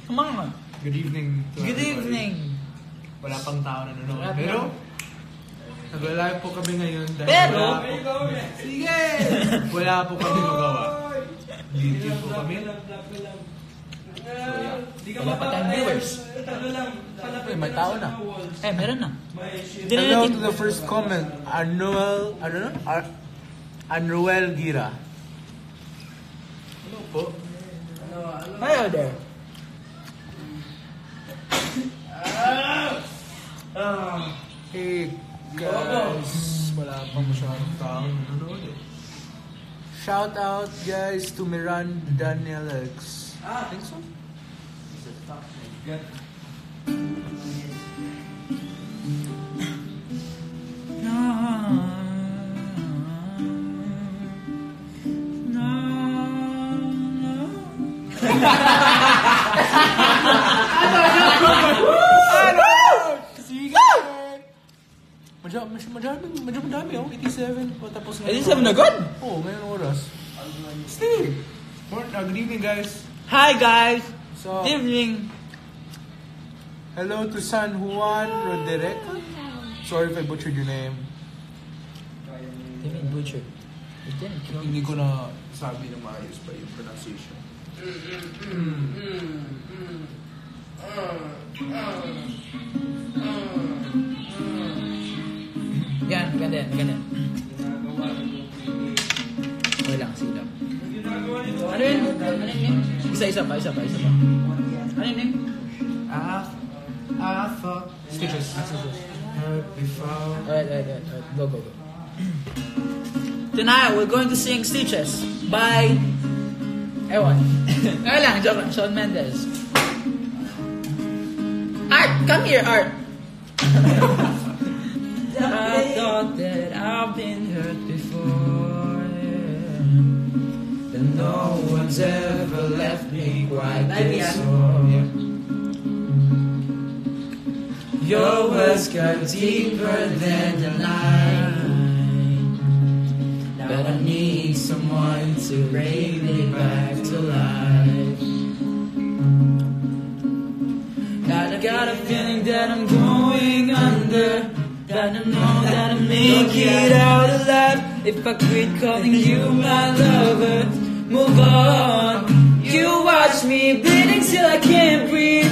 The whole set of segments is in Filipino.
Mga. Good evening to Good everybody. evening. Wala pang tao na nanonood. Wala Pero, pang- nag-live po kami ngayon dahil Pero, sige! Wala po kami magawa. YouTube po kami. So, yeah. wala pa tayong viewers. May tao na. Meron na. Hello to the first comment. Anuel Gira. Hello po. Hello there. Hey guys. Wala pa masyadong taong nanonood eh. Shout out guys to Miran Daniel X. I think so. Madami oh, 87 pa tapos na. 87 na agad? Oo, ngayong oras. Steve! Good evening guys. Hi guys. So, Good evening. hello to San Juan Roderick. Sorry if I butchered your name. David Butcher. Hindi ko na sabi na maayos pa yung pronunciation. Yan, ganda yan, ganda. Okay lang, sige lang. Ano yun? Isa pa. Ano yun yun? I thought Stitches. Heard before. Alright. Go. Tonight, we're going to sing Stitches by... Ewan. Ay lang, joke lang. Shawn Mendes. Art! Come here, Art! I thought that I've been hurt before, but no one's ever left me quite this way. Your words cut deeper than the night, but I need someone to bring me back to life. I got a feeling that I'm going under. Gotta know that I make it out alive. If I quit calling you my lover, move on. You watch me bleeding till I can't breathe,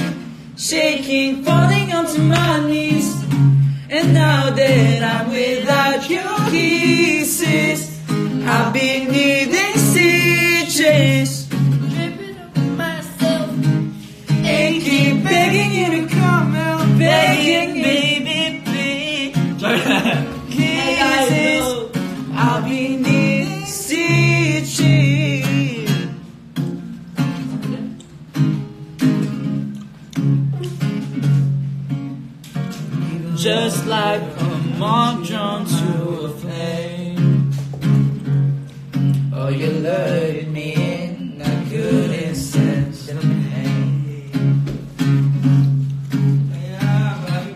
shaking, falling onto my knees. And now that I'm without your kisses, I've been needing stitches, dripping up myself, and keep begging you to come out, begging, baby, please. Kisses, I'll be needing stitches. Just like a moth drawn to a flame. Oh, you lured me in, I couldn't sense the pain.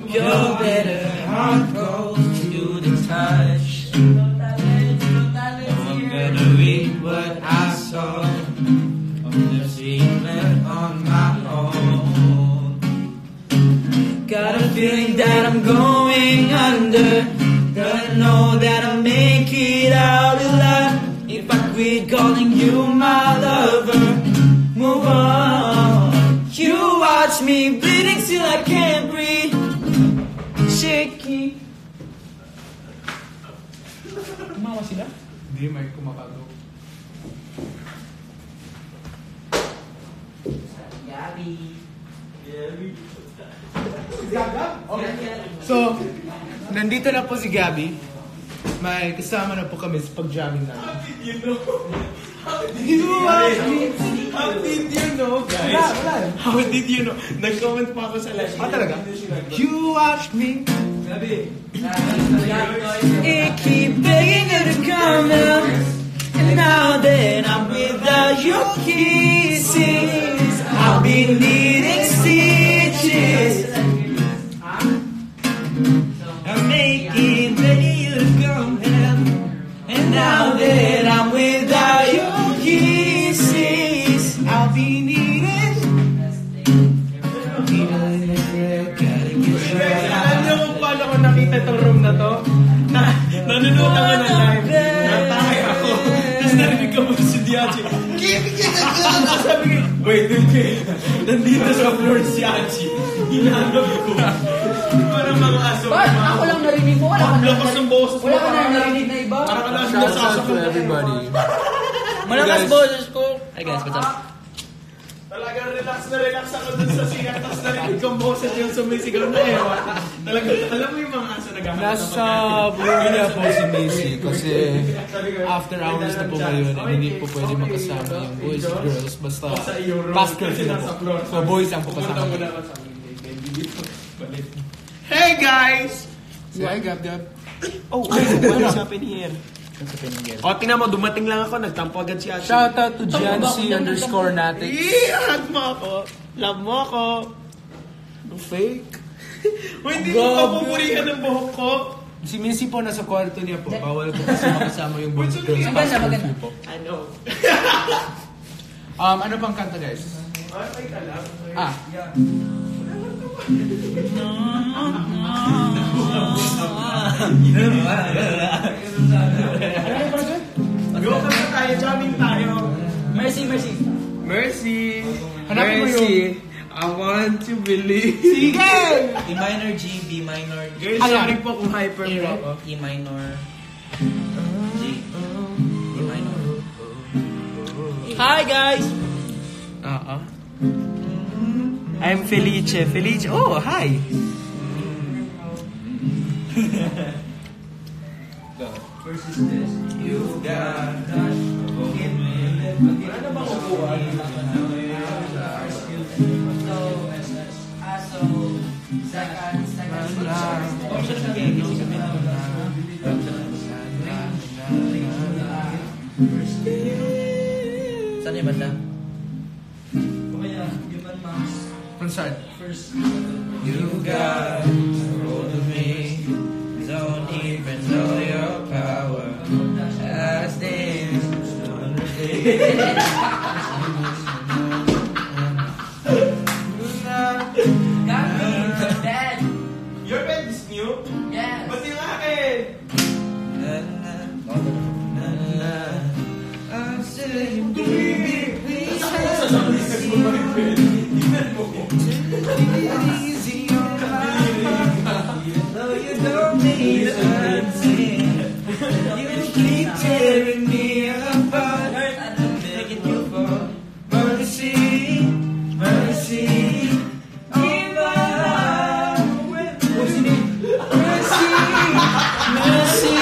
Your better heart goes to the touch. I'm gonna read what I saw of the secret on my own. Got a feeling that I'm going under. Gotta know that I'll make it out alive. If I quit calling you my lover, move on. You watch me bleeding till I can't breathe, shaking. Kumawa sila? Hindi, may kumakago. Gabi. Okay. So, nandito na po si Gabby. May kasama na po kami sa pag-jamming namin. How did you know? How did you know, guys? Wala. How did you know? Nag-comment pa ako sa live. Talaga? You watched me. Gabi. It keep begging you to come out, and now that I'm without your kisses, I'll be needing stitches. I'm making begging you to come out, and now that I'm without your kisses, I'll be needing Wait. Nandito sa floor si Achi. Hinanap ko. Para mga aso. Ba't ako lang narinig mo? Wala ka Ang lakas ng boses mo. Wala ka na narinig na iba. Para ka lang Shout out to nasasakot. everybody. Malakas Guys. boses ko. Hi guys, what's up? Talagang relax ako dun sa sikat. Tapos narinig kong boses yung sumisigaw na ewan. Talagang, alam mo yung mga aso naghahanap Nasa buhay na po si Macy kasi after hours na po ngayon and hindi po pwede magkasama yung boys and girls basta past curfew na po. So boys ang po kasama. Hey guys! Hi, Gab. Oh, what is happening here? O, tingnan mo, dumating lang ako, nagtampo agad si Achi. Shout out to Jancy_Natix. Hug mo ako. Love mo ako. No fake. Hindi mo Gabi. papupurihan ng buhok ko. Si Macy po nasa kwarto niya po. Bawal po kasi makasama yung boys and girls past curfew po. Ano? Ano pang kanta guys? Ay, ka lang. Ah, Go ka na tayo, jamming tayo. Mercy. Mercy. Hanapin mo yung- I want to believe. sige! E minor G, B minor, Guys, Ayan. sorry po kung hyper po ako. E minor, G, E minor. Hi guys. I'm Felice. Felice, oh, hi. You've got that. Saan yung banda? From saan? You got hold of me, don't even know your power. As things Dad. Your bed is new? Yes. Ba't yung akin? I'm saying, baby, please have easy on though you don't mean nothing. You keep tearing me apart, begging you for mercy, mercy. Give up, mercy, mercy.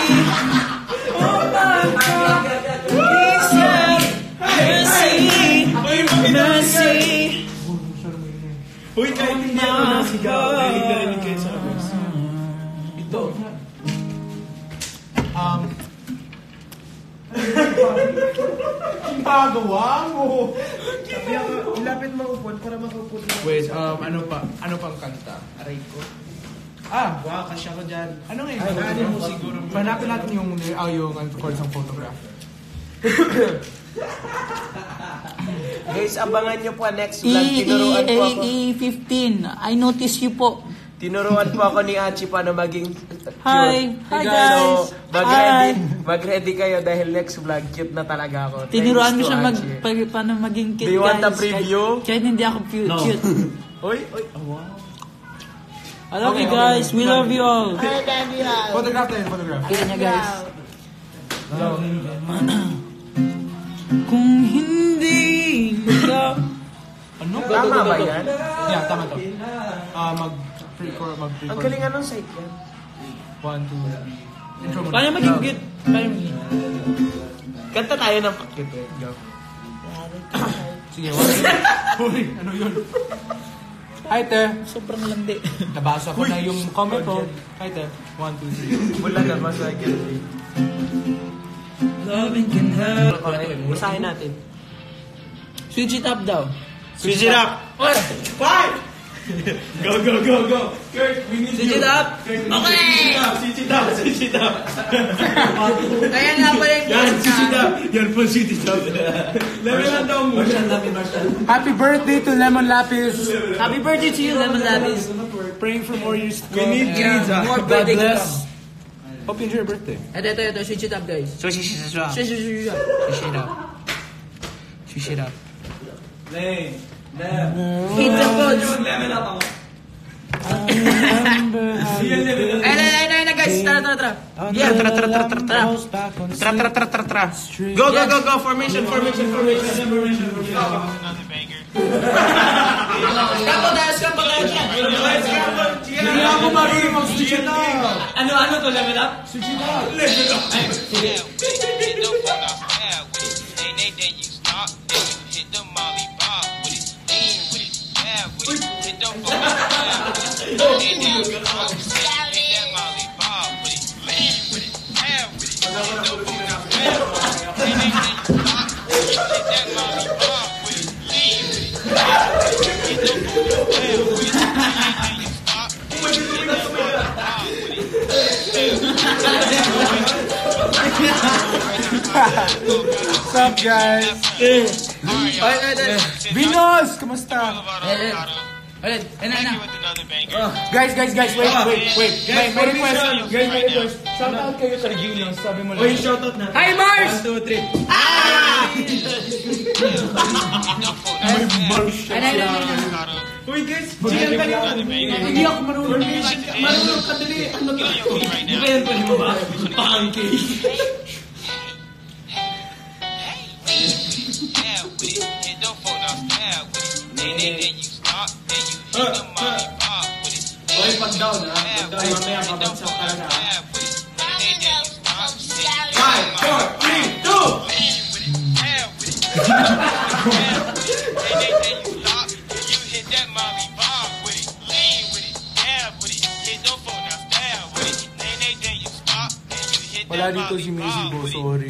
Oh my God, please have mercy, mercy. Uy, kahit hindi ako nasigaw, narinig kayo sa abos. Ito. Ang pagawa mo! Sabi ako, ilapit mo upon para makupon. Wait, ano pang kanta? Aray ko. Ah, Wow, kasya ko dyan. ano nga Ay, daanin yun? mo siguro. Hanapin natin yung of course, ang photograph. Guys, abangan nyo po next vlog. Tinuruan po ako. E15. I notice you po. Tinuruan po ako ni Achi paano maging cute. Hi. Hi guys. So, mag-ready kayo dahil next vlog, cute na talaga ako. Tinuruan Thanks ko to siya Achi. paano maging cute, Do you want a guys. preview? Kahit hindi ako cute. Uy, oh, wow. I love Okay, you guys. We love you all. Photograph tayo, photograph. Kita niya guys. Kung hindi ikaw. Ano? Tama ba yan? Yeah, tama to. Mag-pre-record. Ang galing anong site yan? 1, 2, 3. Intro mo. Paano maging cute? Paano maging Kanta tayo ng pakit eh. Go. Sige, Uy, ano yun? Hi, Te. sobrang landi. Nabasa ko na yung comment ko. Hi, Te. 1, 2, 3. Wala na, masagin. Loving can help. Basahin natin. Switch it up daw. Switch it up! What? 5! Go, go, go, go! Kurt, we need Switch you. it up. Kurt, Okay. Switch it up, switch it up. Ayan nga pala yung Yan, switch it up. Yan po, switch it up. Level lang daw mo. Happy birthday to Lemon Lapis. Happy birthday to you, Lemon Lapis. Praying for more years to We come. need greens, ah. More God birthday to bless. come. Hope you enjoy your birthday. Ito. Switch it up, guys. So, switch it up. Switch it up. Switch it up. Lane. Left. Hit the balls. Level up ako. Ayun, guys. Tara. Yeah, tara. Go. Formation. Scramble tayo dyan. Hindi ako marunong mag-switch it up. Ano to, level up? Switch it up. Level up. What's up, guys? Vinos, kamusta? Ulit. Guys, wait. May request. Shout out kayo sa Gino, sabi mo lang. Wait, shoutout na. Hi, Mars! 1, 2, 3. Uy, guys, chill ka lang. Hindi ako marunong. Marunong ka dali. Ano to? Di ba yan pwede mo ba? Pancake. Uy, pag down ha. Pag down, mamaya mabagsak ka na. 5, 4, 3, 2. Wala dito si Macy Bo, sorry.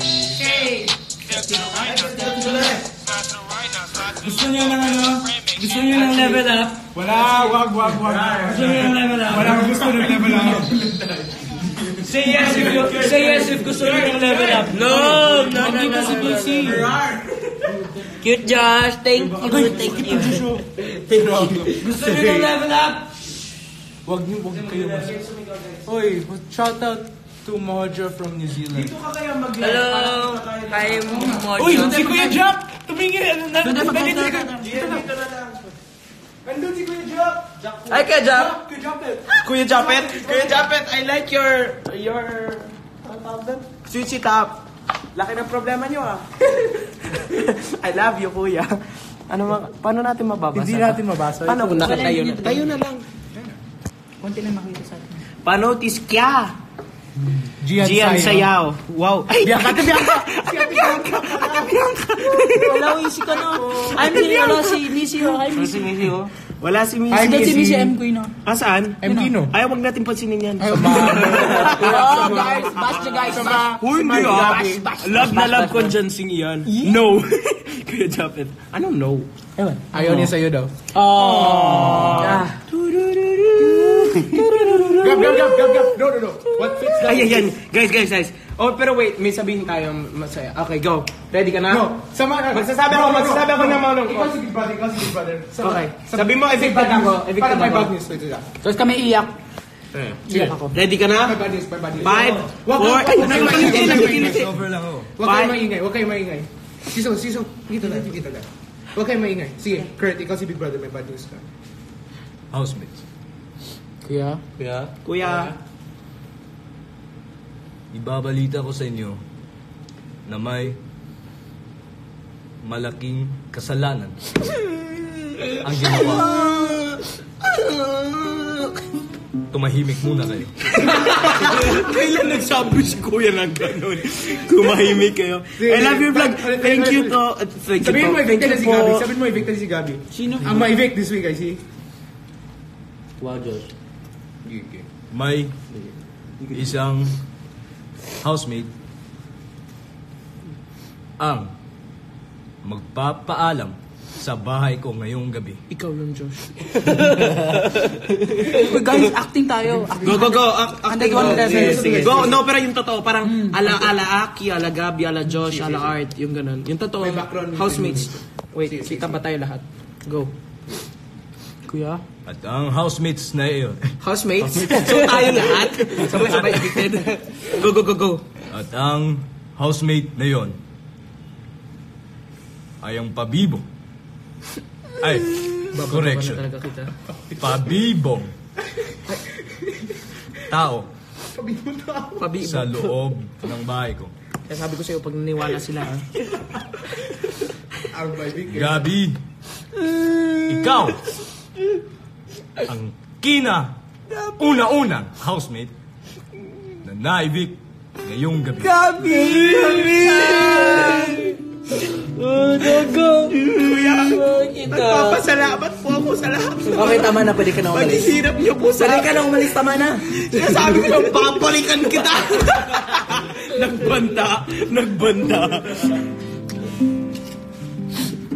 Gusto niyo ng Gusto niyo ng level up? Wag. Gusto niyo ng level up? Wala akong gusto ng level up. Say yes if gusto niyo ng level up. No. Hindi pa si BC. Cute Josh. Thank you. Gusto niyo ng level up? Wag kayo mas. Oy, shout out to Mojo from New Zealand. Dito ka kaya mag-live. Hello. Hi, Mojo. Uy, si Kuya Jop! Tumingin! Dito na lang. Nandun si Kuya Jop. Hi, Kuya Jop. Kuya Japet, I like your ano tawag doon? Switchy top. Laki ng problema nyo ah. I love you, Kuya. Paano natin mababasa? Hindi natin mabasa. Paano kung nakatayo na? Tayo na lang. Konti lang makita sa atin. Panotis kya? Gian Sayaw. Wow. Ay, Ate Bianca. Wala, easy ka na. I'm si Missy. Hi, Missy. Wala si Missy. Hi, Si Missy M. Quino. Saan? M. Kino. Ay, wag natin pansinin yan. Oh, guys. Bash the guys. Uy, hindi ah. Love na love ko dyan sing iyan. No. Kuya Japet. Anong no? Ayaw niya sa'yo daw. Oh. Gab. No. What fits that? Ay, yan. Guys. Oh, pero wait. May sabihin tayo masaya. Okay, go. Ready ka na? No. Magsasabi ako ng mga Ikaw si Big Brother. Okay. Sabi mo, evicted ako. Para may bad news. Wait. Tapos kami iyak. Sige. Ready ka na? May bad news. 5, 4, Wag Five. kayong maingay. Siso. Dito lang. Wag kayong maingay. Sige, Kurt, ikaw si Big Brother. May bad news ka. Housemates. Kuya? Kuya. Ibabalita ko sa inyo na may malaking kasalanan ang ginawa. Tumahimik muna kayo. Kailan nagsabi si Kuya ng ganun? Kumahimik kayo. I love your vlog. Thank you to. Sabihin mo, evicted si Gabi. Sino? Ang ma-evict this week ay si... Wow, Josh. May isang housemate ang magpapaalam sa bahay ko ngayong gabi. Ikaw yun, Josh. Guys, acting tayo. Go. Acting go. Sige. Go. No, pero yung totoo. Parang ala Aki, ala Gabi, ala Josh, ala Art. Yung ganun. Yung totoo. May background. Housemates. Wait, kita ba tayo lahat? Go. Kuya? At ang housemates na iyon Housemates? So tayo lahat? Sabay evicted? Go. at ang housemate na iyon ay ang pabibo Ay, correction. Talaga kita. Pabibong. Tao sa loob ng bahay ko. Kaya sabi ko sa'yo, pag naniwala sila, ha? Gabi, ikaw ang una-unang housemate na naibig ngayong gabi. Nagpapasalamat po ako sa lahat. Okay, tama na. Pwede ka na umalis. Paghihirap niyo po sa Pwede ka na umalis. Tama na. Sabi ko lang, babalikan kita. Nagbanda.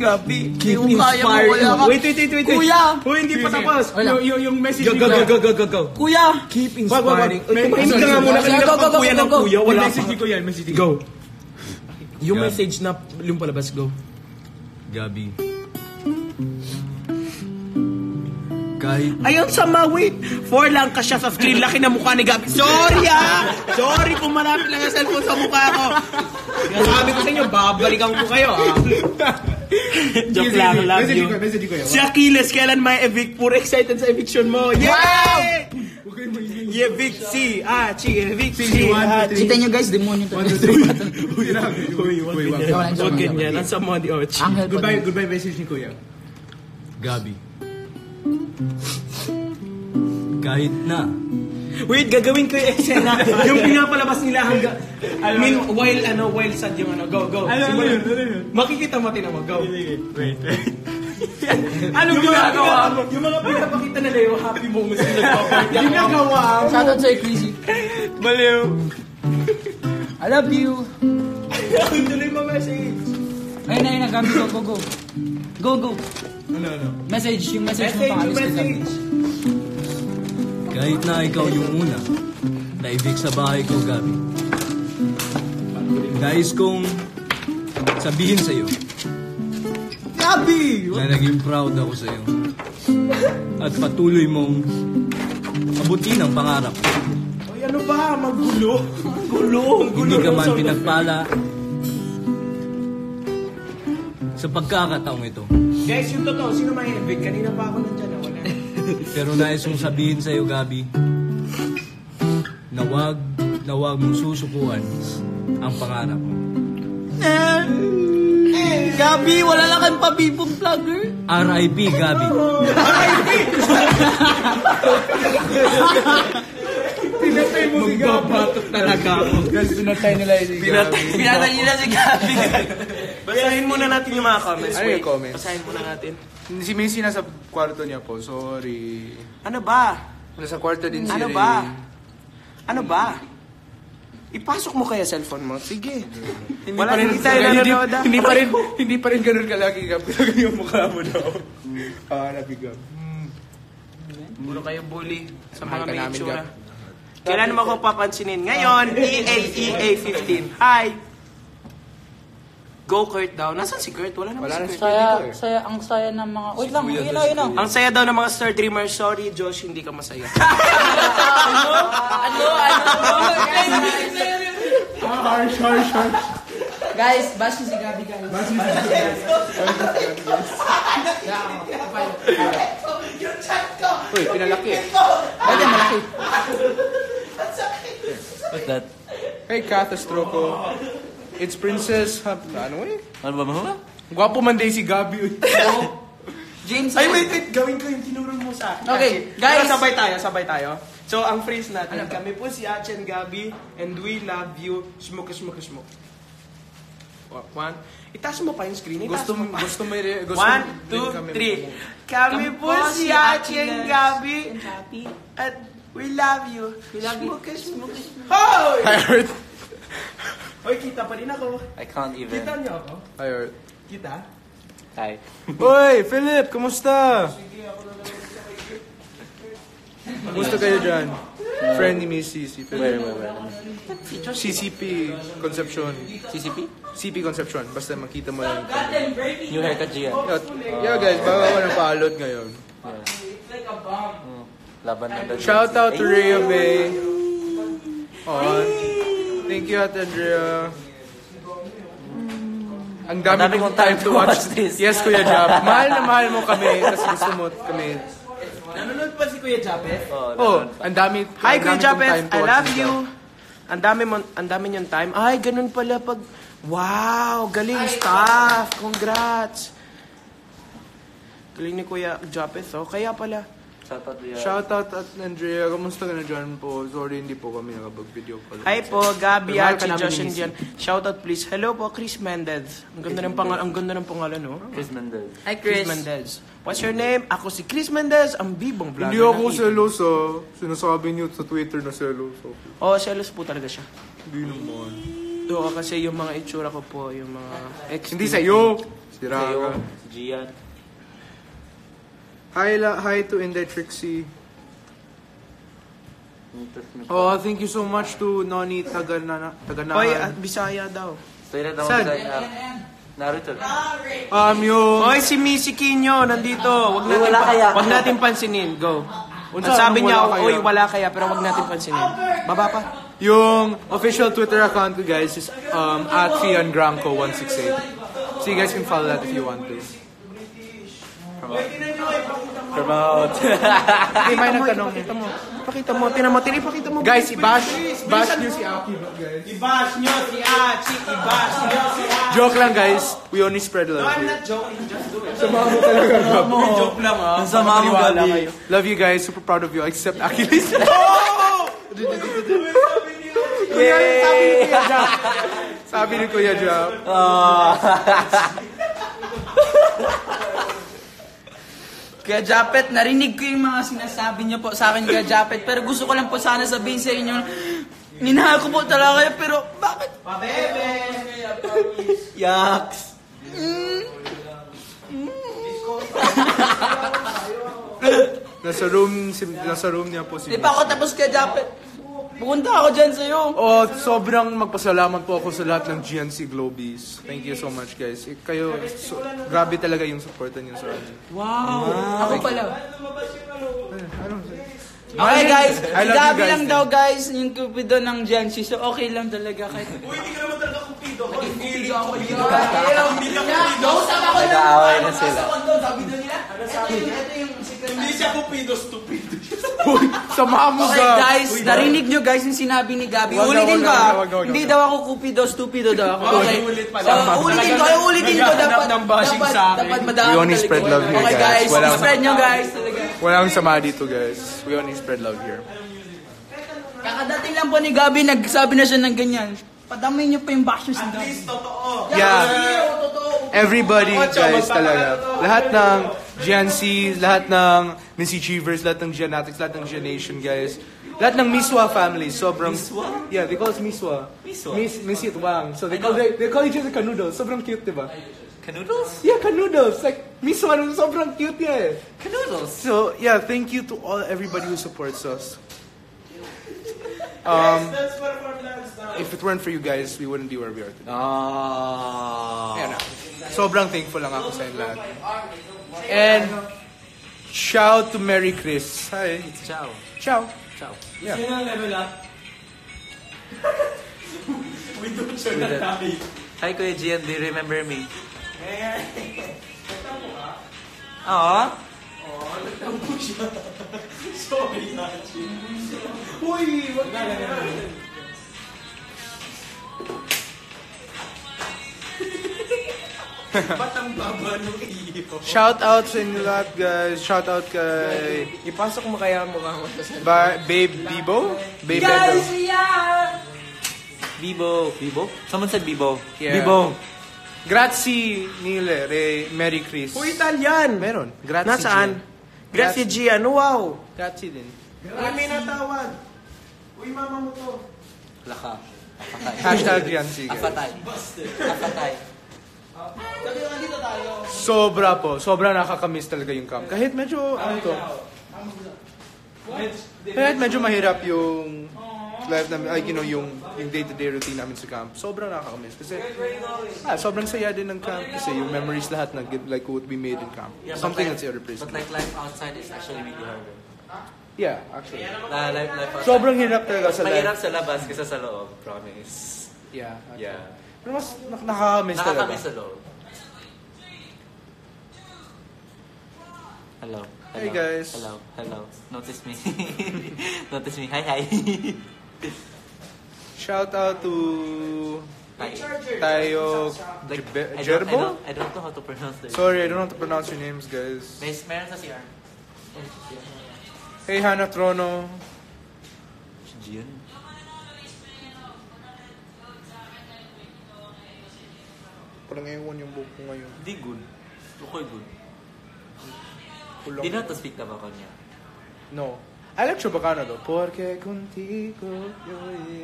Gabi, Keep yung kaya mo, inspiring. wala ka. Wait. Kuya! Uy, hindi pa tapos. Wala. Yung message Go. Kuya! Keep Wag. inspiring. Tumahimik ka nga muna. Kanina Go, pa go, kuya go, ng go. kuya. Wala Message pa. ni Kuya, message ni Go. Yung Gabi. message na yung palabas, go. Gabi. Kahit Ayun sama, wait. 4 lang ka siya sa screen. Laki na mukha ni Gabi. Sorry Sorry kung marami lang ang cellphone sa mukha ko. Sabi ko sa inyo, babalikan ko kayo Joke lang, love you. Message ko. Si Achilles, kailan may evict? Puro excited sa eviction mo. Yay! Evict si. Evict si. Kita nyo guys, demonyo to. Huwag ganyan. Ang sama ni Ochi. Angel pa din. Goodbye message ni Kuya. Gabi. Kahit na Wait, gagawin ko yung eksena. Yung pinapalabas nila hanggang... while sad yung Go. Ano yun? Makikita mo, tinan mo. Go. Wait. Anong ginagawa mo? Yung mga pinapakita nila yung happy moments na nagpa-party. Ginagawa mo. Shoutout sa'yo, Chrissy. Baliw. I love you. Ayun, tuloy mo message. Ayun na, Gabi. Go. Ano? Message. Yung message mo pang alis ka, Gabi. kahit na ikaw yung una naibig sa bahay ko, Gabi. Nais kong sabihin sa'yo Gabi! na naging proud ako sa'yo at patuloy mong abutin ang pangarap. Ay, ano ba? Magulo. Hindi ka man pinagpala sa pagkakataong ito. Guys, yung totoo, sino may evict? Kanina pa ako nandyan. Wala. Pero nais kong sabihin sa'yo, Gabi, na wag mong susukuan ang pangarap. Gabi, wala lang kang pabibong vlogger. R.I.P. Gabi. Pinatay mo si Gabi. Magbabatok talaga ako. Guys, pinatay nila si Gabi. Pinatay nila si Gabi. Basahin muna natin yung mga comments. Ano yung comments? Basahin muna natin. Si Macy nasa kwarto niya po. Sorry. Ano ba? Nasa kwarto din si Ano Ray. ba? Ano ba? Ipasok mo kaya cellphone mo? Sige. Wala rin- hindi tayo nanonood ah. Hindi pa rin ganun kalaki ka. Pero yung mukha mo daw. Nabigam. Puro kayo bully sa Mahal mga ka may namin, itsura. Gab. Kailan mo ako papansinin? Ngayon, EA 15. Hi! Go Kurt daw. Nasaan si Kurt? Wala naman Wala si na Kurt. Saya, ang saya ng mga... Wait lang, yun na. Ang saya daw ng mga star dreamers. Sorry, Josh, hindi ka masaya. Harsh. Guys, bash niyo si Gabi, guys. Uy, pinalaki. Bakit malaki? What's that? Hey, Catastrophe. It's Princess... Ano eh? Ano ba? Gwapo man day si Gabi. Uy. James, Ay, wait. Gawin ko yung tinuro mo sa akin. Okay, guys. Pero sabay tayo. So, ang phrase natin, kami po si Ache and Gabi, and we love you. Smoke. One. Itaas mo pa yung screen. Gusto mo 1, 2, 3. Kami po si Ache and Gabi, at we love you. Smoke. Hoy! I heard. Hoy, kita pa rin ako. I can't even. Kita niyo ako? I heard. Kita? Hi. Uy, Philip, kumusta? Kumusta kayo dyan? Friend ni Miss Cici. CCP Concepcion. CCP? CP Concepcion. Basta makita mo lang. New haircut, Gian. Yeah guys, bago ako napaalot ngayon. Laban na daw. Shout out to Rhea Bay. Thank you, Ate Andrea. Ang dami kong time to watch this. Yes, Kuya Jap. Mahal na mahal mo kami kasi gusto mo kami. Nanonood pa si Kuya Japet? Oh, ang dami. Hi, Kuya ang dami kong Japet. time to I watch love this you. job. Ang dami niyong time. Ay, ganun pala pag... Wow, galing staff. Congrats. Galing ni Kuya Japet, oh. Kaya pala. Shoutout at Andrea. Kamusta ka na dyan po? Sorry, hindi po kami nakapag-video call. Hi po, Gabi, Mahal ka Archie, namin Josh, and ni Jan. Shoutout please. Hello po, Chris Mendez. Ang ganda ng pangalan, no? Chris Mendez. Hi, Chris Chris. Mendez. What's your name? Ako si Chris Mendez, ang bibong vlogger. Hindi ako ng selos sinasabi niyo sa Twitter na selos ako. Oh, selos po talaga siya. Hindi naman. Oo, kasi yung mga itsura ko po, yung mga Hindi sa'yo. Sira ka. Gian. Hi to Inday Trixie. Oh, thank you so much to Noni Taganahan. Oy, Bisaya daw. Straight na Saan? Naruto. Yung... Oy, si Missy Quino, nandito. Wag natin pansinin. Go. Unsa, Sabi anong niya, wala kaya? oy, wala kaya, pero wag natin pansinin. Baba pa. Yung official Twitter account ko, guys, is at FianGranco168. So you guys can follow that if you want to. Promote. Hindi, may nagtanong. Ipakita mo. Guys, bash nyo si Aki, guys. I-bash nyo si Achi, i-bash nyo si Achi. Joke lang, guys. We only spread love I'm here. not joking, just do it. Sama mo talaga, Gab. Joke lang, ha? Sama mo, Gabi. Love you guys. Super proud of you. Except Achilles. Yay! Sabi ni Kuya Jap. Kuya Japet, narinig ko yung mga sinasabi niyo po sa akin, Kuya Japet. Pero gusto ko lang po sana sabihin sa inyo, minahal ko po talaga kayo, pero bakit? Pabebe! Yaks. Nasa room niya po si Di pa ako tapos, Kuya Japet. Pupunta ako dyan sa'yo. Oh, sobrang magpasalamat po ako sa lahat ng GNC Globies. Thank you so much, guys. Kayo, grabe talaga yung supportan niyo sa amin. Wow. Ako pala. Ano? Okay guys, I love you Gabi guys lang din. daw guys, yung kupido ng Jancy. So okay lang talaga kahit... Uy, hindi ka naman talaga kupido. Kupido ako yun. Kausap ako lang. Nag-aaway na sila. Sabi doon nila, ito yung secret. Hindi siya kupido, stupido. Uy, samahan mo Okay ka. guys, narinig nyo guys yung sinabi ni Gabi. Wag na, Ulitin wag ko na, ah. wag na, wag na. Hindi daw ako kupido, stupido daw ako. Okay. ulit pa So, lang. ulitin ko. Naghahanap ng bashing sa akin. Dapat madami We only talaga. spread love here, Okay guys. guys, Walang- spread nyo guys. Talaga. Walang sama dito, guys. We only spread love here. Kakadating lang po ni Gabi, nagsabi na siya ng ganyan. Padamay niyo pa yung bashes ni Gabi. Totoo. Yeah. Everybody, guys, talaga. Lahat ng GNC, lahat ng Miss Achievers, lahat ng Gianatics, lahat ng Gianation, guys. Lahat ng Miswa family, sobrang... Miswa? Yeah, they call us Miswa. Miswa? Miss It Wang. So they call each other Canoodles. Sobrang cute, diba? Canoodles? Yeah, Canoodles. Like, Miswa, sobrang cute niya eh. Canoodles? So, yeah, thank you to everybody who supports us. That's what our plans now. If it weren't for you guys, we wouldn't be where we are today. Ayan na. Sobrang thankful lang ako sa inyo lahat. And shout to Merry Chris. Hi. Ciao. Ciao. Ciao. Yeah. Sino ang level up? We don't show na tayo. Hi, Kuya Gian. Do you remember me? Oo. Sorry, Hachi. Uy, wag na ganyan. Ba't ang baba nung iyo? Shout out sa inyo lahat, guys. Shout out kay Ipasok mo kaya ang mukha mo sa Babe Bibo? Babe Guys, Bebo. yeah! Bibo. Bibo? Someone said Bibo. Yeah. Bibo. Grazie mille, Merry Chris. Uy, Italian! Meron. Grazie. Nasaan? Grazie Gian, wow! Grazie din. Uy, may natawag. Uy, mama mo to. Laka. Hashtag Yancy, guys. Afatay. Afatay. Sobra po. Sobra nakakamiss talaga yung camp. Kahit medyo, kahit medyo mahirap yung life namin, like, you know, yung day-to-day routine namin sa camp. Sobrang nakakamiss. Kasi, sobrang saya din ng camp. Kasi yung memories lahat na, like, what we made in camp. Yeah, Something but that's irreplaceable. like life outside is actually really harder. Yeah, actually. Life outside. Sobrang hirap talaga sa life. Mahirap sa labas kaysa sa loob, promise. Yeah. Yeah. Pero mas nakakamiss talaga. Nakakamiss sa loob. Hello. Hey, guys. Hello. Notice me. Notice me. Hi. Shout out to Hi. Tayo Jerbo? I don't know how to pronounce this. Sorry, I don't know how to pronounce your names, guys. Meron sa CR. Hey, Hannah Trono. Gian. Parang ewan yung buhok ko ngayon. Di good. Okay, good. Kulang. Di na to speak na ba kanya? No. I like Chubacano though. Porque contigo yo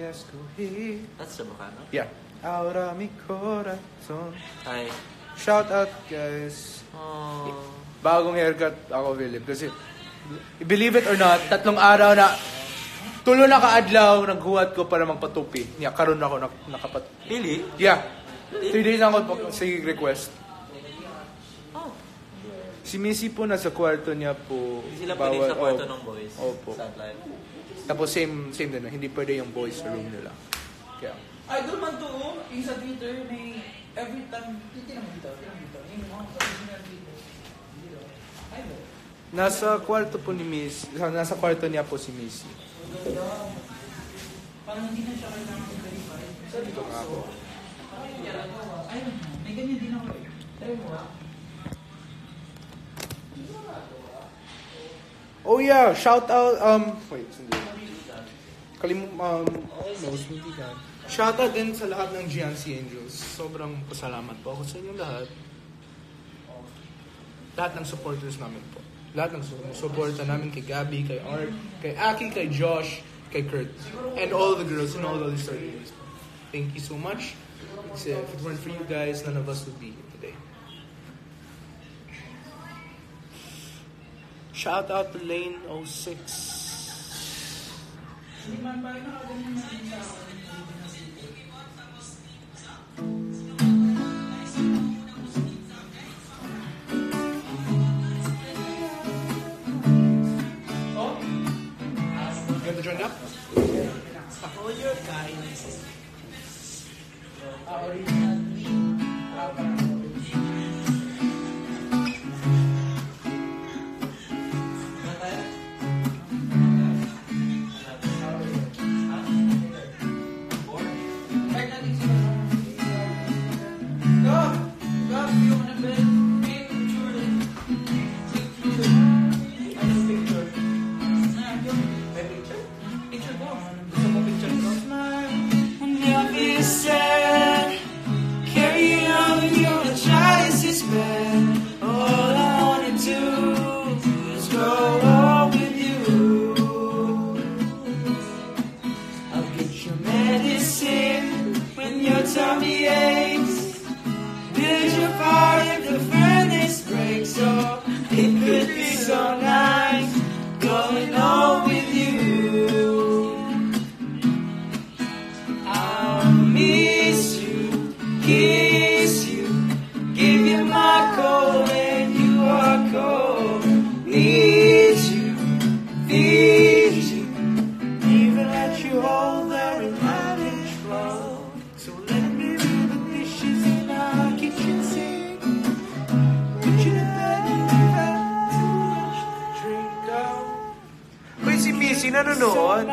escogí. That's Chabacano? Yeah. Ahora mi corazón. Hi. Shout out, guys. Oh. Bagong haircut ako, Philip. Kasi, believe it or not, 3 araw na tulo na kaadlaw naghuwat ko para magpatupi. Yeah, karon ako nakapatupi. Really? Yeah. 3 days na ako sa request. Oh. Si Missy po nasa kwarto niya po. Hindi sila pwede sa kwarto ng boys. Opo. Sad life. Tapos same din. Hindi pwede yung boys sa room nila. Kaya. Idol man to, yung sa Twitter, may every time, tinang dito. Yung mga kapatid na dito. Idol. Nasa kwarto po ni Miss. Nasa kwarto niya po si Missy. Parang hindi na siya kailangan mag-verify. Dito nga po. Ayun, may ganyan din ako eh. Try mo ah. Oh yeah, shout out, wait, sandali. Almost, hindi ka. Shout out din sa lahat ng GNC Angels. Sobrang pasalamat po ako sa inyo lahat. Lahat ng supporters namin po. Lahat ng supporter namin kay Gabby, kay Art, kay Aki, kay Josh, kay Kurt. And all the girls and all the listeners. Thank you so much. Kasi if it weren't for you guys, none of us would be here today. Shout out to Lane 06. Hindi man ba nakaganyan na din sa akin. You want to join up? All your guys. Nanonood?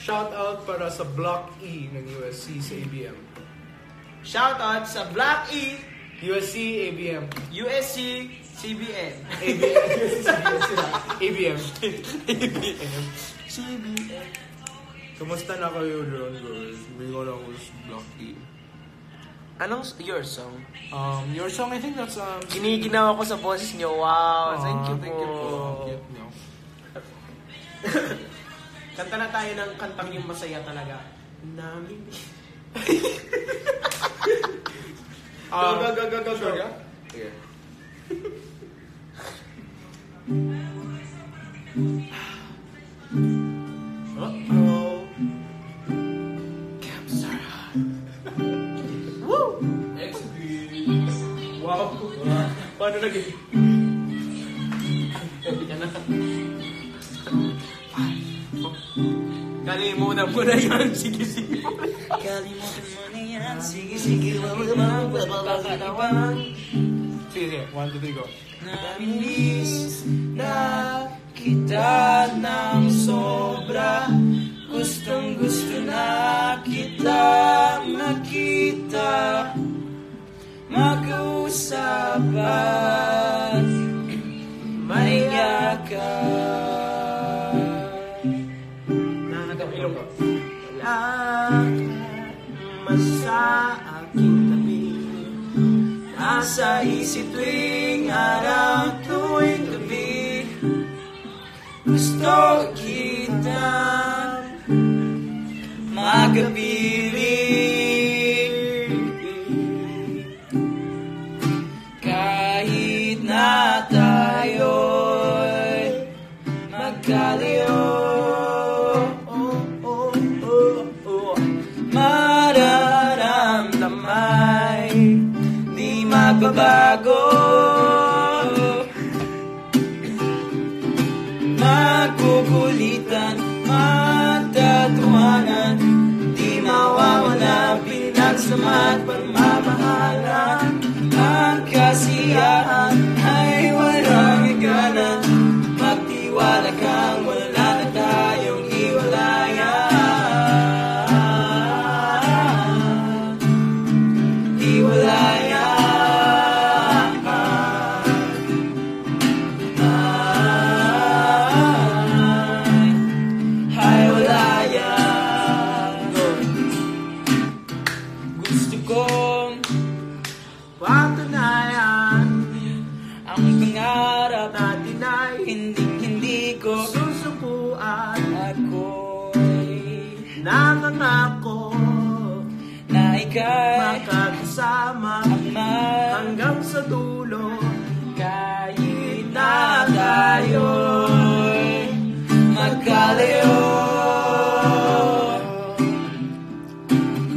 Shout out para sa Block E ng USC sa ABM. Shout out sa Black E, USC, ABM. USC, CBN. ABM. CBN. Kumusta na kayo, Drone Girls? Bingo na ako sa Block E. Anong your song? Your song, I think that's... Giniginaw ako sa boses niyo. Wow, thank you Thank you po. Cute nyo. Kanta na tayo ng kantang yung masaya talaga. Namin. Go. Sure ka? Sige. Paano naging? Hindi ka na. Kalimutan mo na yan. Sige. Kalimutan mo na yan. Sige, wag magpapakaiwan. Sige, 1, 2, 3, go. Namilis na kita ng sobra. Gustong gusto na kita makita. Mag-uusapan, may yakap. Nakakapilong ko. Wala ka sa aking tabi. Nasa isip tuwing araw, tuwing gabi. Gusto kita magapiling. Kahit na tayo'y magkalayo, mararamdaman di magbabago. Magkukulitan, magtatawanan, di mawawala pinagsama't pagmamahalan. Ang kasiyahan ay walang hangganan. Magtiwala kang wala na tayong hiwalayan. Hiwalayan. Ay, walayan. Gusto kong patunayan ang pangarap natin ay hindi ko susukuan. Ako'y nangangako na ika'y makakasama hanggang sa dulo. Kahit na tayo'y magkalayo,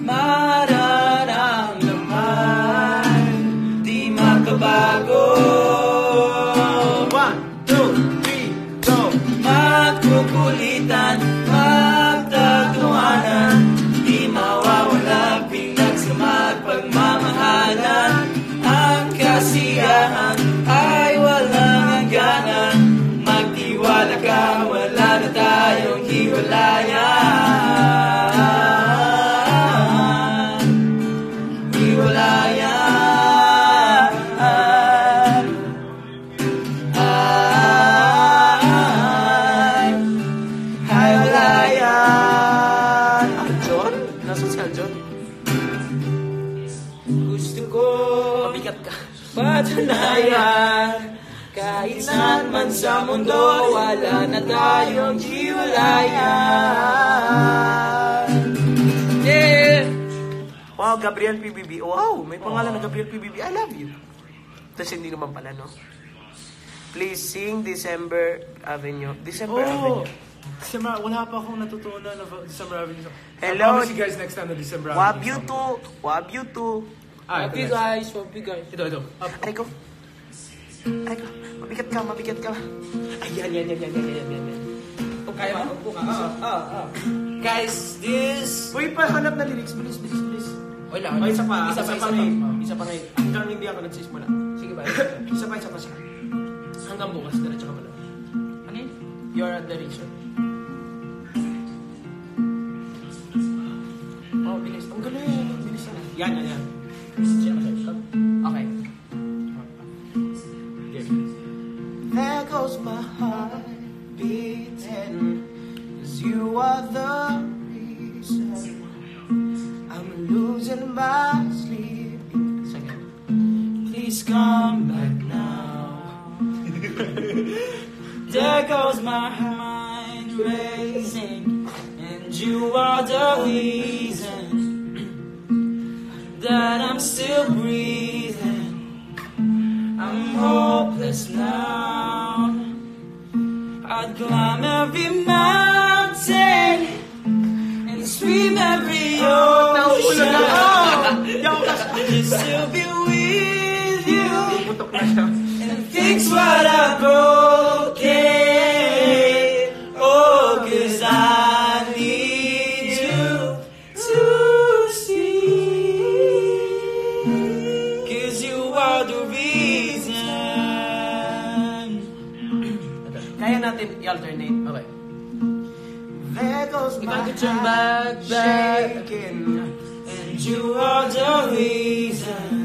mararamdaman di magbabago. 1, 2, 3, go! Magkukulitan, magtatawanan, di mawawala pinagsama't pagmamahalan. Ang kasiyahan ay walang hangganan. Magtiwala ka, wala na tayong hiwalayan. Hiwalayan. Ay, walayan. John? Nasaan si John? Gusto ko mabigat ka. Patunayan, kahit saan man sa mundo, wala na tayong hiwalayan. Yeah! Wow, Gabriel PBB. Wow, may pangalan na Gabriel PBB. I love you. Tapos hindi naman pala, no? Please sing December Avenue. December Avenue. December, wala pa akong natutunan na December Avenue. Hello. I'll promise you guys next time na December Avenue. Wab you too. Wab you too. Ito guys. Ito. Aray ko. Mabigat ka. Ayan. Kung kaya ba? Upo ka. Guys, this... Uy, pahanap na lyrics. Bilis. Wala. Ay, isa pa ngayon. Isa pa ngayon. Hanggang hindi ako nagsisimula. Sige ba? Isa pa siya. Hanggang bukas, diretso ka pala. Ano yun? You're at the reason. Oh, bilis. Ang galing. Bilis na. Yan. Okay. There goes my heart beating, 'cause you are the reason I'm losing my sleep. Second. Please come back now. There goes my mind racing, and you are the reason that I'm still breathing. I'm hopeless now. I'd climb every mountain and swim every ocean just to be with you. fix what I broken. Oh, 'cause I need you to see. 'Cause you are the reason. Kaya natin i-alternate. Okay. There goes If my I could turn back, shaking. and you are the reason.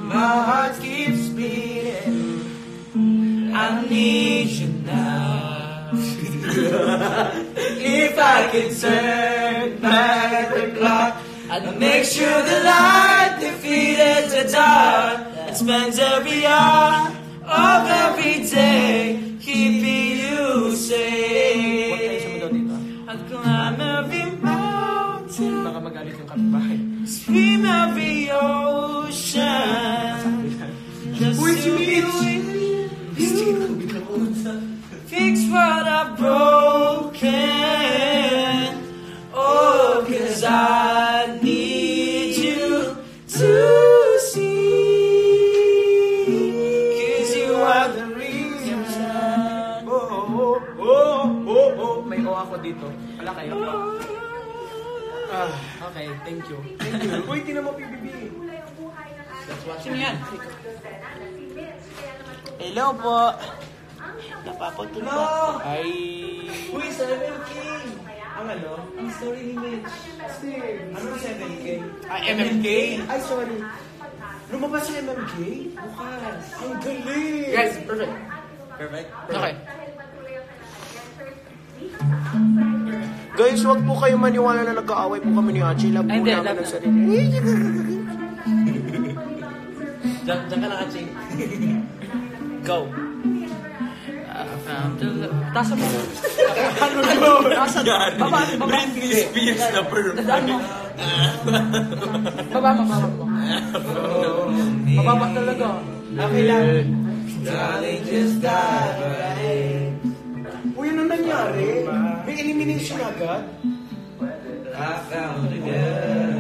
My heart keeps beating. I need you now. If I could turn back the clock, I'd make sure the light defeated the dark and spends every hour of every day keeping you Huwag kayo safe. sumunod dito. I'd climb every mountain, Baka magalit yung kapitbahay. scream every ocean, just to be with you. Fix what I've broken. Oh, 'cause I need you to see. 'Cause you are the reason. May o ako dito. Wala kayo. Okay, thank you. Thank you. Uy, tinan mo PBB. Sino yan? Hello po. Napapatulog No. Ay. Uy, 7K! Ang ano? Ang story ni Mitch. Ano ang 7K? MMK? Ay, sorry. Lumabas sa MMK? Bukas. Ang galing! Guys, perfect. Perfect? Okay. Guys, wag po kayo maniwala na nag-aaway po kami ni Archie. Love po Ay, hindi, namin love ang na. sarili. Diyan ka na, Achi. Go. Found the love. Tasa mo. Ano yun? Tasa. Baba. Britney Spears na perfect. Baba mo. Mababa talaga. Okay lang. Darling, just dive right. Uy, ano nangyari? May elimination agad? I found a girl,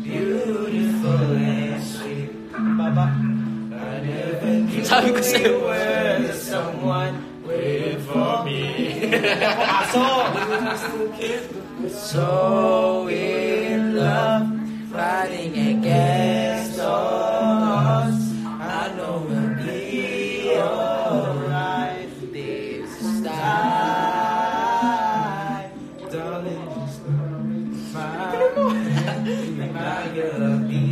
beautiful and sweet. Baba. I never knew sabi ko sa'yo, there's someone waiting for me. So in love, fighting against all odds. I know we'll be alright this time. Darling, just I'm gonna be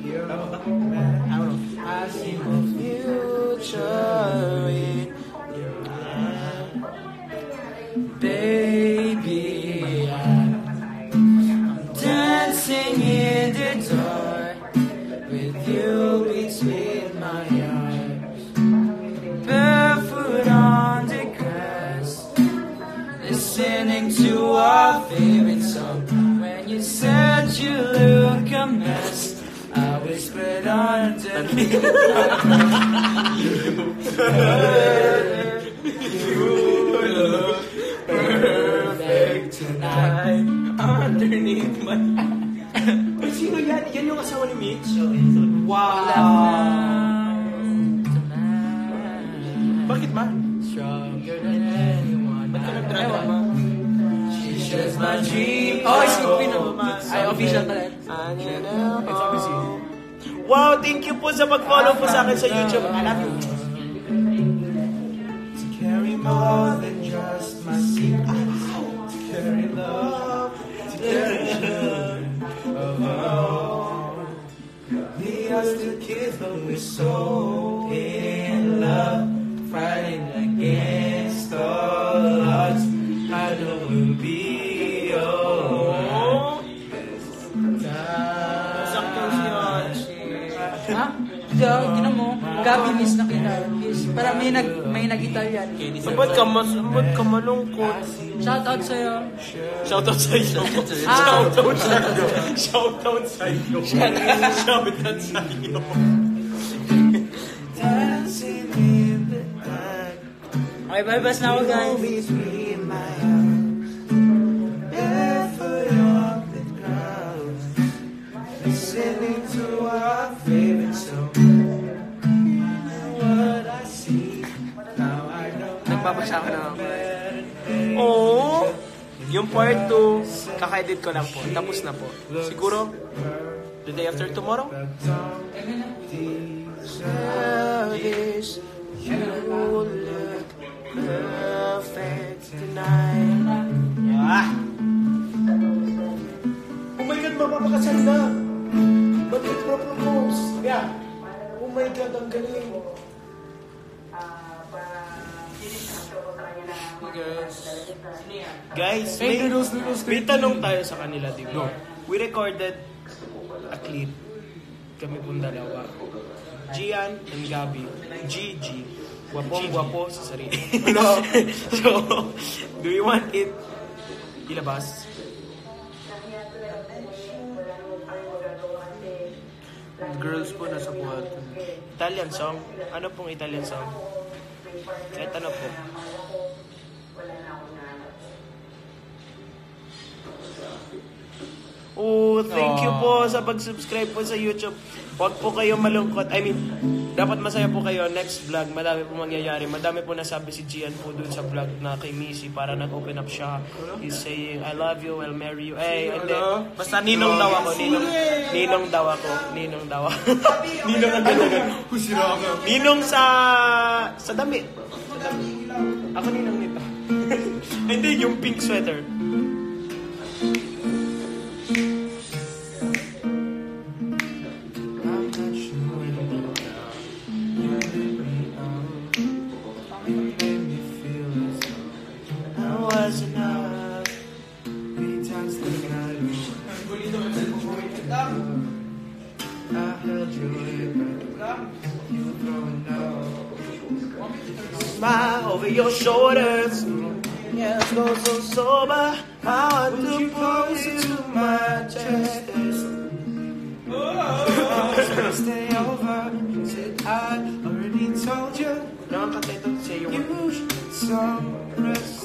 your man. I see my future in your eyes. Baby, I'm dancing in the dark with you between my arms, barefoot on the grass, listening to our favorite song. When you said you look a mess, I whispered under me. You look perfect tonight. Underneath my... Ay, sino yan? Yan yung asawa ni Mitch? Wow! Bakit ba? Stronger than anyone. Ba't ka nagdrama? She's just my dream. Oh, it's Filipino. Ay, official pala. It's official. Wow, thank you po sa pag-follow po sa akin sa YouTube. I love you. To carry more than just my secrets. To carry love. To carry love. We are still kids, but we're so in love. Fighting against all odds. I know we'll be alright. Ha? Gina mo, Gabi miss na kita. Parang may nag-Italian. Ba't ka malungkot? Shoutout sa'yo. Shoutout sa iyo. Shoutout sa iyo. Shoutout sa iyo. Shoutout sa iyo. Dancing in the dark. Okay, bye-bye na ako, guys. Between my arms, barefoot on the ground, listening to our favorite song. Nagbabasa ako ng... Oh! Yung part 2, kaka-edit ko lang po. Tapos na po. Siguro, the day after tomorrow? This, you look perfect tonight. Oh my God, mapapakasal na! Ba't i-propose? Yeah. Oh my God, ang galing. Guys, may tanong tayo sa kanila, di ba? We recorded a clip. Kami pong dalawa. Gian and Gabby. Gigi. Gwapong-gwapo sa sarili. So, do you want it ilabas? Girls po nasa buhat. Italian song? Ano pong Italian song? Kahit ano po. Oh, thank you po sa pag-subscribe po sa YouTube. Huwag po kayo malungkot. I mean, dapat masaya po kayo. Next vlog, madami po mangyayari. Madami po nasabi si Gian po dun sa vlog na kay Missy para nag-open up siya. He's saying, I love you, I'll marry you. Eh, hindi. Basta ninong daw ako. Ninong daw ako. Ninong daw ako. Ninong ang gano'n. Ninong sa damit. Ako ninong nito. Hindi, yung pink sweater. Smile over your shoulders. Yeah, let's go so sober. I want to pose to my chest. Stay over. Said I already told you. No, I'm not say you should some rest.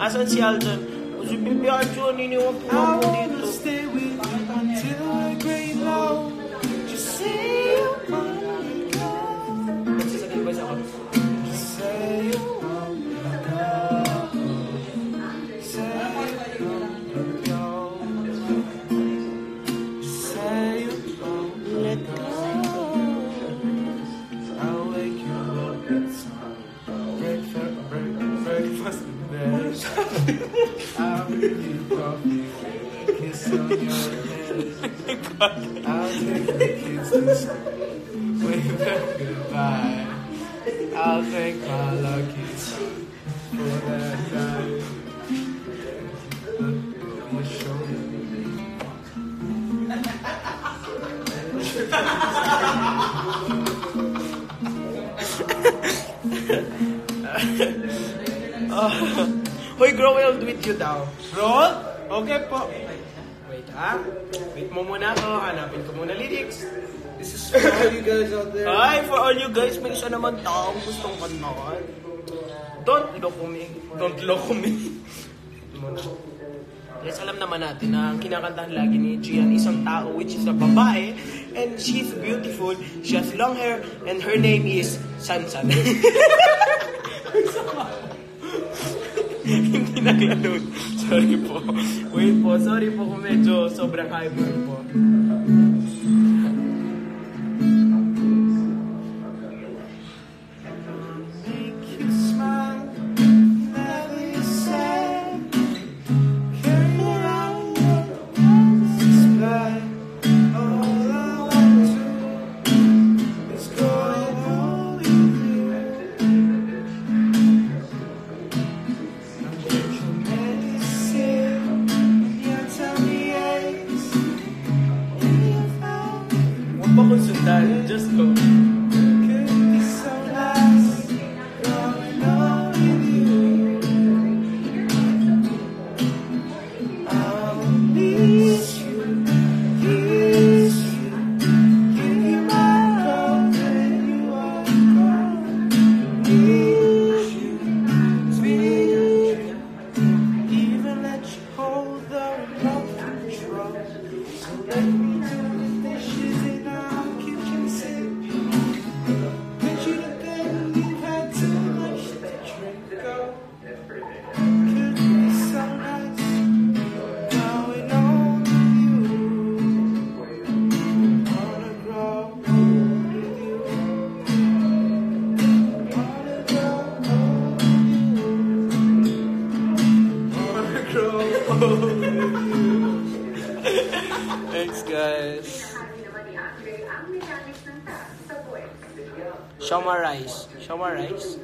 Asan si Aljon? Si Bibi Aljon, iniwan po ako dito. Stay with you until I grade low. Just say you wanna go. Nagsasagin ba siya ako? Just say you wanna go. Say you wanna go. Say you wanna let go. I'll wake you up at some breakfast in bed. I'll give you coffee, kiss on your head. I'll take the kids to school, wave them goodbye. I'll thank my lucky son for that time. Look on my shoulder. Hoy, grow old with you daw. Roll? Okay po. Wait ha? Wait mo muna ako. Hanapin ko muna lyrics. This is for all you guys out there. Hi, for all you guys. May isa naman taong gustong kantahan. Don't look me. Don't look me. Yes, alam naman natin na ang kinakantahan lagi ni Gian isang tao which is a babae and she's beautiful. She has long hair and her name is Sansan. Hindi naglalod. Sorry po. Wait po. Sorry po kung medyo sobrang hyper po. Just go. Shoma rice. Shoma rice.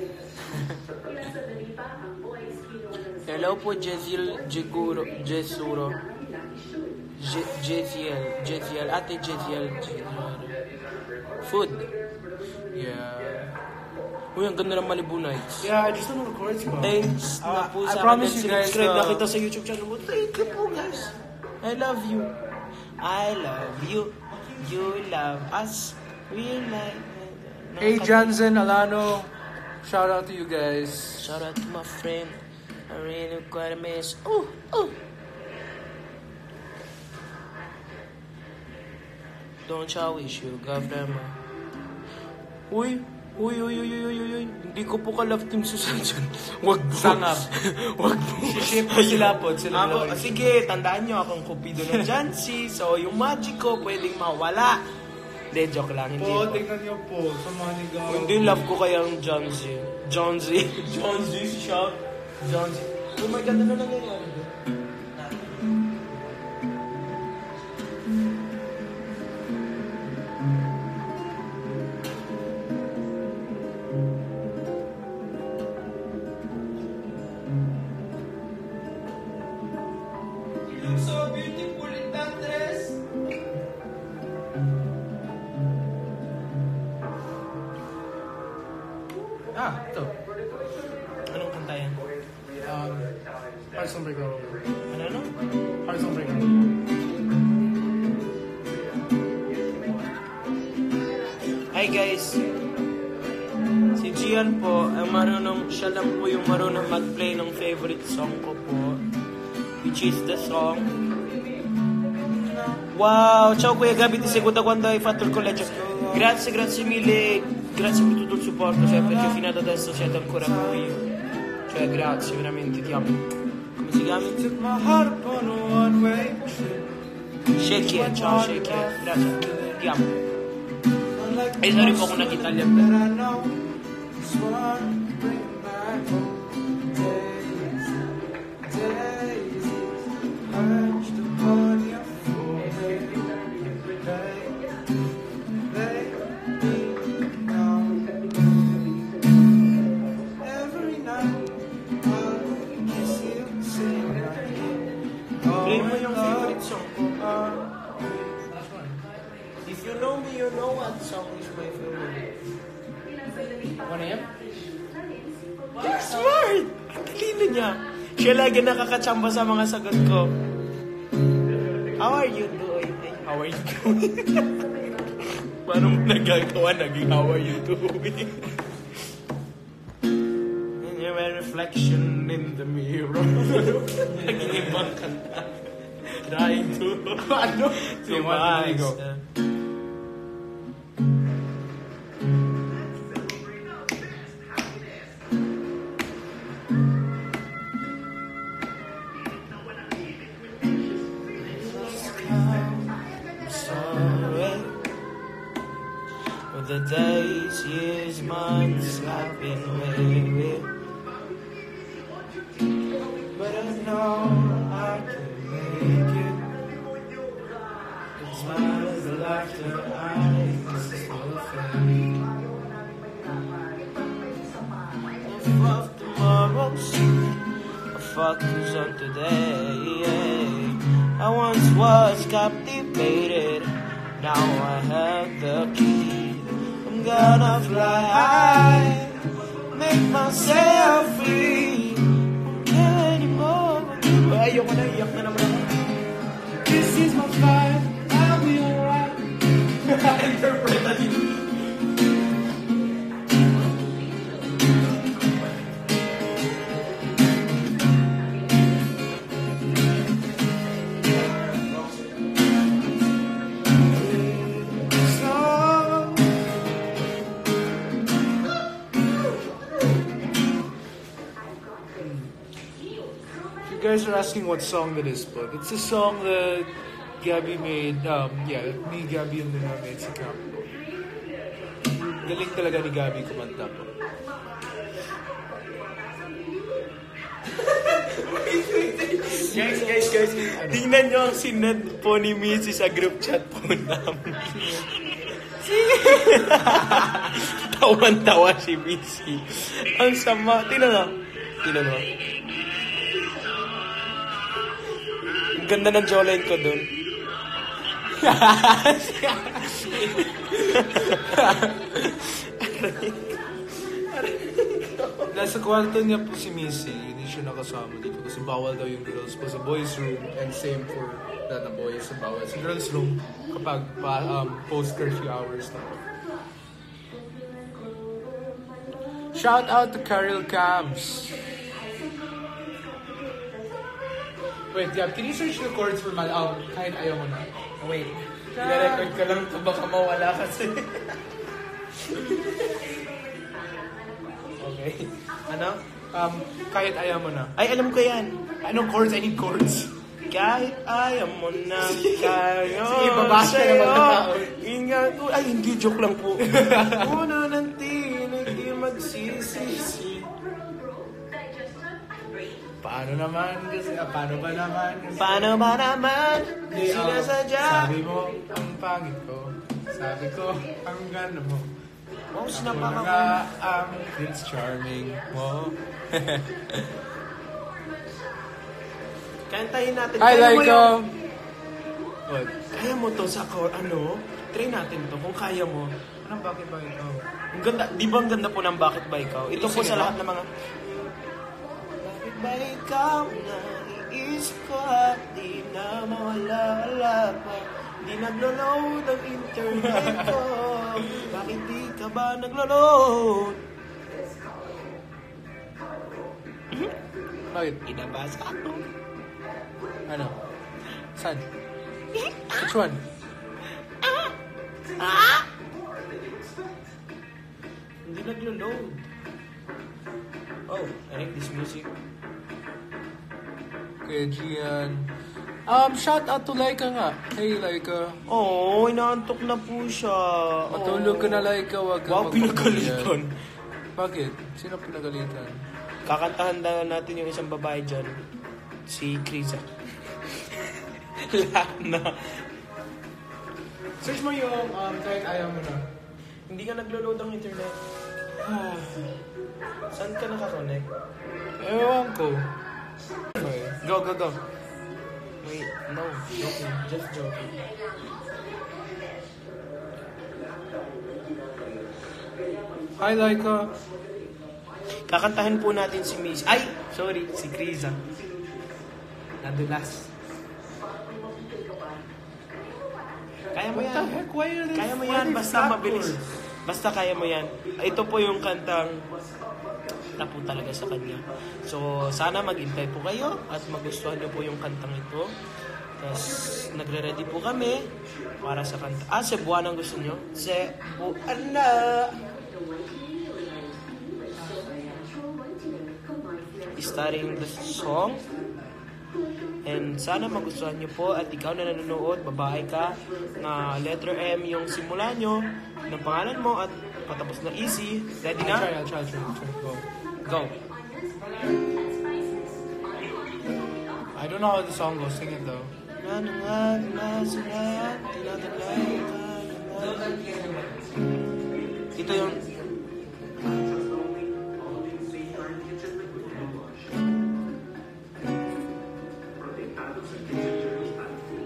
Hello po, Jeziel, Jeguro, Jesuro. Jeziel, Ate Jeziel. Food. Yeah. Uy, ang ganda ng Malibu Nights. Yeah, I just don't know the chords ko. Thanks na po I sa promise akin. you guys, Subscribe na kita sa YouTube channel mo. Thank you po, guys. I love you. I love you. You love us. We like... Hey, Jansen, Alano, shout out to you guys. Shout out to my friend. I really quite miss. Oh, oh. Don't you wish you government. Uy. Hindi ko po ka-love team Susan dyan. Wag po. Sangap. Wag po. Ship ko sila po. Sige, tandaan nyo akong kupido ng Jancy. So, yung magic ko pwedeng mawala. Hindi, joke lang. Hindi po. Tingnan niyo po. Sa mga nigaw. Hindi, love ko kaya ang Jonesy. Jonesy, shout. Jonesy. Oh my God, ano nangyayari? You look so beautiful in that dress. Ito. Anong kanta yan? Hearts Don't Break Over. Ano? Hearts Don't Break Over. Hi guys! Si Gian po, siya lang po yung marunong mag-play ng favorite song ko po. Which is the song... Wow! Ciao Kuya Gabi, ti seguita quando hai fatto il collegio. Grazie mille, grazie per tutto il supporto, cioè perché fino ad adesso siete ancora qui. Cioè grazie, veramente, ti amo. Come si chiami? Shake it, ciao Shake it, grazie, ti amo. E sono un po' una Italia. Play mo yung favorite song ko. If you know me, you know what song is my favorite. Ano yan? You're smart! Ang talino niya. Siya lagi nakakachamba sa mga sagot ko. How are you doing? How are you doing? Paano mo nagagawa naging how are you doing? And you're my reflection in the mirror. Naging ibang kanta. Trying to... Ano? Tumaas. The days, years, months I've been waiting, but I know I can make it. The smiles, the laughter, I can still feel. I fuck tomorrows, I focus on today. I once was captivated, now I have the key. I'm gonna fly high, make myself free. Don't care anymore. Ayoko na, iyak na naman ako. This is my fight, I'll be alright. Interpret na din. You guys are asking what song that is, but it's a song that Gabby made. Ni Gabby yung made si Campo. Galing talaga ni Gabby kumanta po. Guys. Tingnan nyo ang sinad po ni Missy sa group chat po namin. Tawan-tawa si Missy. Ang sama. Tingnan mo. Ang ganda ng jawline ko dun. Nasa kwarto niya po si Missy, hindi siya nakasama dito kasi bawal daw yung girls po sa boys room and same for the boys sa bawal sa girls room kapag post-curfew hours na. Shout out to Carol Cams. Wait, yeah, can you search the chords for kahit ayaw mo na? Wait. I-record ko lang ito, baka mawala kasi. Okay. Ano? Kahit ayaw mo na. Ay, alam ko yan. Anong chords? I need chords. Kahit ayaw mo na kayo Sige, babasa na magkakaon. Ingat ko. Ay, hindi. Joke lang po. Puno ng tinig, di magsisisi. Paano naman? Kasi, paano ba naman? Paano ba naman? Di, Sinasadya. sabi mo, ang pangit ko. Sabi ko, ang ganda mo. Oh, Ako sinapa na ka. nga ang Prince Charming mo. Kantahin natin. I Kaya like mo yun. What? Kaya mo to sa try natin to kung kaya mo. Anong bakit ba ikaw? Ang ganda, di ba ang ganda po ng Bakit Ba Ikaw? Ito po Sige sa na. lahat ng mga Bakit ba ikaw na iisip ko at di na mawala pa? Di naglo-load ang internet ko. Bakit di ka ba naglo-load? Bakit? Inabasa ako. Ano? Saan? Which one? Hindi naglo-load. Oh, I like this music. Kuya Gian. Shout out to Laika nga. Hey, Laika. Oh, inaantok na po siya. Matulog ka na, Laika. Wag kang Wow, pinagalitan. Bakit? Sino pinagalitan? Kakantahan na natin yung isang babae dyan. Si Krisa. Lahat na. Search mo yung kahit ayaw mo na. Hindi ka naglo-load ang internet. Saan ka nakakonect? Ewan ko. Okay. Go. Wait, no. Joking. Just joking. Hi, Laika. Kakantahan po natin si Miss. Ay! Sorry, si Krisa. Nadulas. Kaya mo What the yan. heck? Why are they Kaya mo why yan. are they Basta flat mabilis. chords? Basta kaya mo yan. Ito po yung kantang na po talaga sa kanya. So, sana maghintay po kayo at magustuhan niyo po yung kantang ito. Tapos, nagre-ready po kami para sa kanta. Cebuan ang gusto niyo? Cebuan na! Starting the song. And sana magustuhan niyo po at ikaw na nanonood, babae ka, na letter M yung simula nyo, ng pangalan mo at patapos na easy. Ready na? I'll try. Go. Go. I don't know how the song goes. Sing it though. Ano nga nasulat, tinataglay ka naman. Ito yung...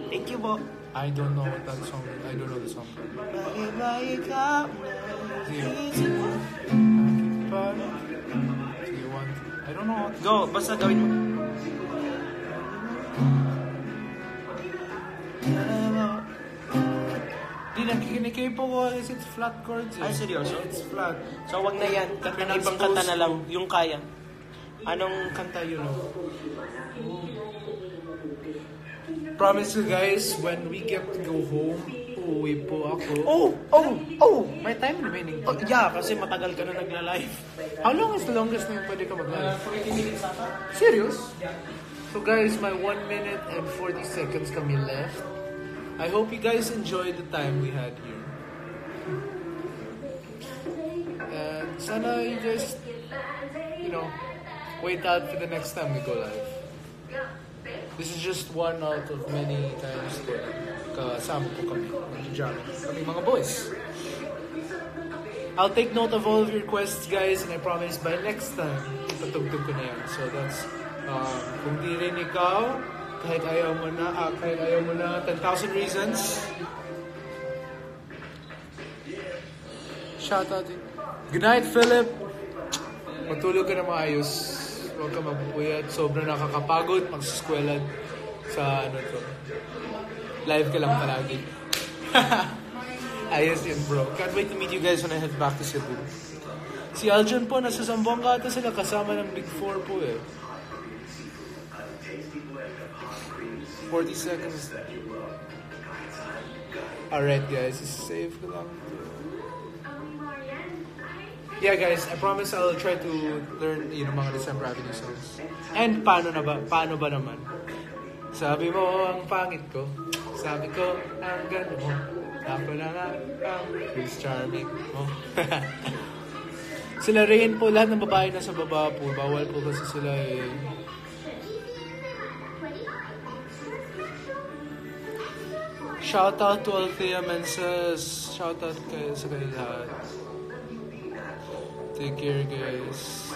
Thank you po. I don't know what that song is. I don't know the song. Bahay-bahay ka na isip mo. Do you want? I don't know what. Go, basta gawin mo. Di nakikinig po ko is it's flat chords. Ay, seryoso? It's flat. So, wag na yan. Ibang kanta na lang. Yung kaya. Anong kanta yun? Promise you guys, when we get to go home, uuwi po ako. Oh! May time remaining. Oh, yeah, kasi matagal ka na nagla-live. How long is the longest na yung pwede ka mag-live? 40 minutes ata. Serious? So guys, my 1 minute and 40 seconds kami left. I hope you guys enjoyed the time we had here. And sana you just, wait out for the next time we go live. This is just one out of many times na kasama po kami. Nag-jamming kami mga boys. I'll take note of all of your requests, guys, and I promise by next time, ipatugtog ko na yan. So that's, kung di rin ikaw, kahit ayaw mo na, 10,000 Reasons. Shout out. Good night, Philip. Matulog ka na maayos. Huwag ka magpupuyat. Sobrang nakakapagod. Magsaskwela sa live ka lang palagi. Ayos yun, bro. Can't wait to meet you guys when I head back to Cebu. Si Aljon po, nasa Zamboanga ata sila. Kasama ng Big Four po eh. 40 seconds. Alright guys, save ko lang. Yeah guys, I promise I'll try to learn mga December Avenue songs. And paano ba naman? Sabi mo ang pangit ko. Sabi ko ang ganda mo. Ako na nga ang Prince Charming mo. Sila Rain po, lahat ng babae nasa baba po. Bawal po kasi sila eh. Shout out to Althea Mensas. Shout out sa kayo lahat. Take care guys.